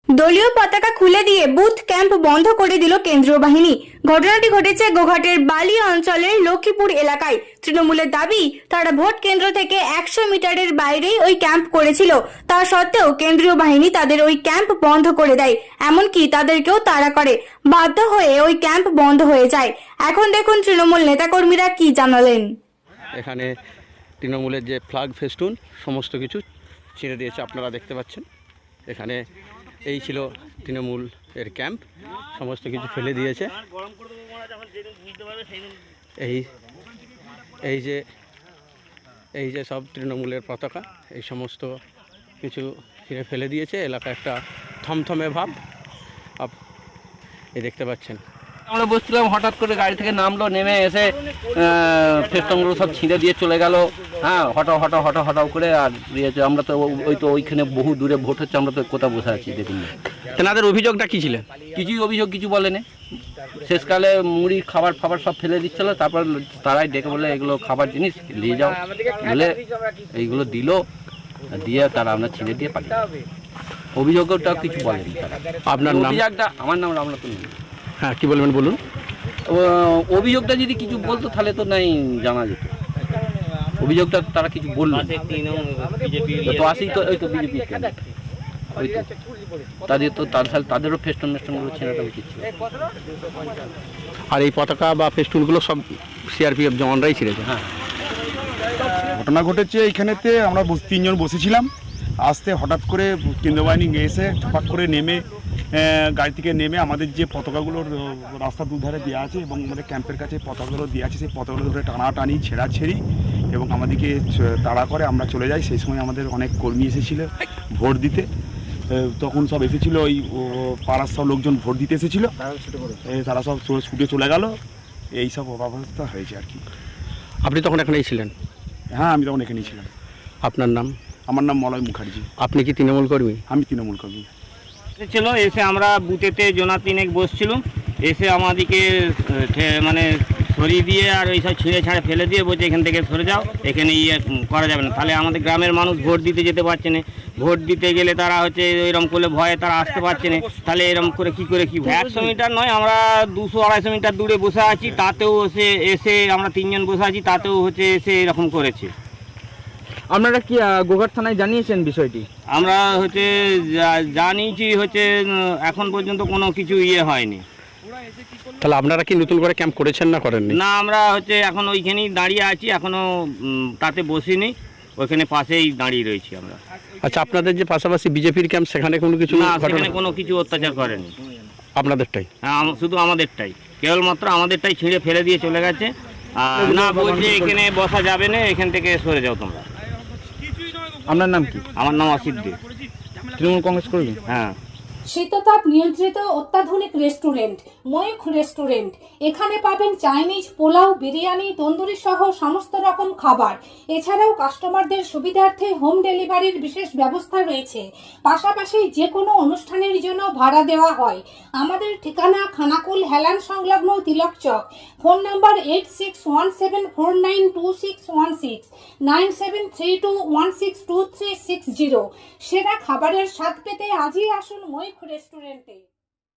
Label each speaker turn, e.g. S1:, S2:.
S1: দলীয় পতাকা খুলে দিয়ে বুথ ক্যাম্প বন্ধ করে দিল কেন্দ্রীয় বাহিনী। ঘটনাটি ঘটেছে গোঘাটের বালিয়া অঞ্চলের লক্ষ্মীপুর এলাকায়। তৃণমূলের দাবি, তারা ভোট কেন্দ্র থেকে 100 মিটারের বাইরেই ওই ক্যাম্প করেছিল। তা সত্ত্বেও কেন্দ্রীয় বাহিনী তাদের ওই ক্যাম্প বন্ধ করে দেয়, এমনকি তাদেরকেও তাড়া করে। বাধ্য হয়ে ওই ক্যাম্প বন্ধ হয়ে যায়। এখন দেখুন তৃণমূল নেতাকর্মীরা কি জানালেন।
S2: এখানে তৃণমূলের যে ফ্ল্যাগ ফেস্টুন সমস্ত কিছু ছিঁড়ে দিয়েছে, আপনারা দেখতে পাচ্ছেন। এখানে এই ছিল তৃণমূল এর ক্যাম্প, সমস্ত কিছু ফেলে দিয়েছে। এই যে সব তৃণমূলের পতাকা, এই সমস্ত কিছু ছিঁড়ে ফেলে দিয়েছে। এলাকা একটা থমথমে ভাব এই দেখতে পাচ্ছেন।
S3: আমরা বসছিলাম, হঠাৎ করে গাড়ি থেকে নামলো, নেমে এসে ফেস্টনগুলো সব ছিঁড়ে দিয়ে চলে গেল। হ্যাঁ, হঠাৎ করে। আর দিয়েছে, আমরা তো ওইখানে বহু দূরে ভোট হচ্ছে, আমরা তো কোথাও বসে আছি দেখুন।
S2: তেনাদের অভিযোগটা কী ছিলেন?
S3: কিছু বলেনি। শেষকালে মুড়ি খাবার সব ফেলে দিচ্ছিল। তারপর তারাই ডেকে বলে এগুলো খাবার জিনিস নিয়ে যাও বলে এইগুলো দিল, দিয়ে তারা আমরা ছিঁড়ে দিয়ে পাঠিয়ে। অভিযোগটা কিছু বলেনি তারা।
S2: আপনার নাম?
S3: আমার নাম রামরতন।
S2: হ্যাঁ, কি বলবেন বলুন।
S3: অভিযোগটা যদি কিছু বলতো তাহলে তো নাই জানা যেত। অভিযোগটা তারা কিছু বললো তো আসেই তো, ওই তো বিজেপি, ওই তো তাদেরও ফেস্টনগুলো ছেড়ে উচিত ছিল।
S2: আর এই পতাকা বা ফেস্টুনগুলো সব সিআরপিএফ জওয়ানরাই ছিঁড়েছে।
S3: হ্যাঁ,
S4: ঘটনা ঘটেছে এইখানেতে। আমরা 3 জন বসেছিলাম, আসতে হঠাৎ করে কেন্দ্র বাহিনী এসে ঠাপাক করে নেমে গাড়ি থেকে নেমে আমাদের যে পতাকাগুলো রাস্তার দুধারে দেওয়া আছে এবং আমাদের ক্যাম্পের কাছে পতাকাগুলো দেওয়া আছে, সেই পতাকাগুলো ধরে টানাটানি ছেঁড়াছেড়ি এবং আমাদেরকে তাড়া করে আমরা চলে যাই। সেই সময় আমাদের অনেক কর্মী এসেছিলো ভোট দিতে। তখন সব এসেছিলো, ওই পাড়ার সব লোকজন ভোট দিতে এসেছিলো, তারা সব ছুটে চলে গেল। এই সব অবস্থা হয়েছে আর কি।
S2: আপনি তখন এখানেই ছিলেন?
S4: হ্যাঁ, আমি তখন এখানেই ছিলাম।
S2: আপনার নাম?
S4: আমার নাম মলয় মুখার্জি।
S2: আপনি কি তৃণমূল কর্মী?
S4: আমি তৃণমূল কর্মী।
S5: ছিল এসে আমরা বুথেতে জনা 3 বসছিলাম, এসে আমাদেরকে মানে সরিয়ে দিয়ে আর ওই সব ছিঁড়ে ছাড়ে ফেলে দিয়ে বলছে এখান থেকে সরে যাও, এখানে করা যাবে না। তাহলে আমাদের গ্রামের মানুষ ভোট দিতে যেতে পারছে না। ভোট দিতে গেলে তারা হচ্ছে এরকম করলে ভয়ে তারা আসতে পারছে না। তাহলে এরকম করে কি 100 মিটার নয়, আমরা 200-250 মিটার দূরে বসে আছি, তাতেও এসে আমরা 3 জন বসে আছি, তাতেও এসে এরকম করেছে।
S6: আপনারা কি গোঘাট থানায় জানিয়েছেন বিষয়টি?
S5: আমরা জানিয়েছি, এখন পর্যন্ত কোনো কিছু হয়নি।
S2: তাহলে আপনারা কি নতুন করে ক্যাম্প করেছেন না করেননি?
S5: না, আমরা এখন ওইখানেই দাঁড়িয়ে আছি, এখনো তাতে বসিনি, ওইখানে পাশেই দাঁড়িয়ে রয়েছি আমরা।
S2: আচ্ছা, আপনাদের যে পাশাপাশি বিজেপির ক্যাম্প, সেখানে কোনো কিছু?
S5: না, সেখানে কোনো কিছু অত্যাচার করেনি।
S2: আপনাদেরটাই?
S5: হ্যাঁ, শুধু আমাদেরটাই, কেবলমাত্র আমাদেরটাই ছিঁড়ে ফেলে দিয়ে চলে গেছে। না, বলছে এখানে বসা যাবে না, এখান থেকে সরে যাও তোমরা।
S6: আপনার নাম কি?
S5: আমার নাম অসিত দে,
S6: তৃণমূল কংগ্রেস কর্মী।
S5: হ্যাঁ।
S7: শীততাপ নিয়ন্ত্রিত অত্যাধুনিক রেস্টুরেন্ট ময়ূখ রেস্টুরেন্ট। এখানে পাবেন চাইনিজ, পোলাও, বিরিয়ানি, তন্দুরি সহ সমস্ত রকম খাবার। এছাড়াও কাস্টমারদের সুবিধার্থে হোম ডেলিভারির বিশেষ ব্যবস্থা রয়েছে। পাশাপাশি যে কোনো অনুষ্ঠানের জন্য ভাড়া দেওয়া হয়। আমাদের ঠিকানা খানাকুল হেলান সংলগ্ন তিলক চক। Phone number 8617492616, 9732162360। সেরা খাবারের স্বাদ পেতে আজই আসুন ময়ূখ রেস্টুরেন্টে।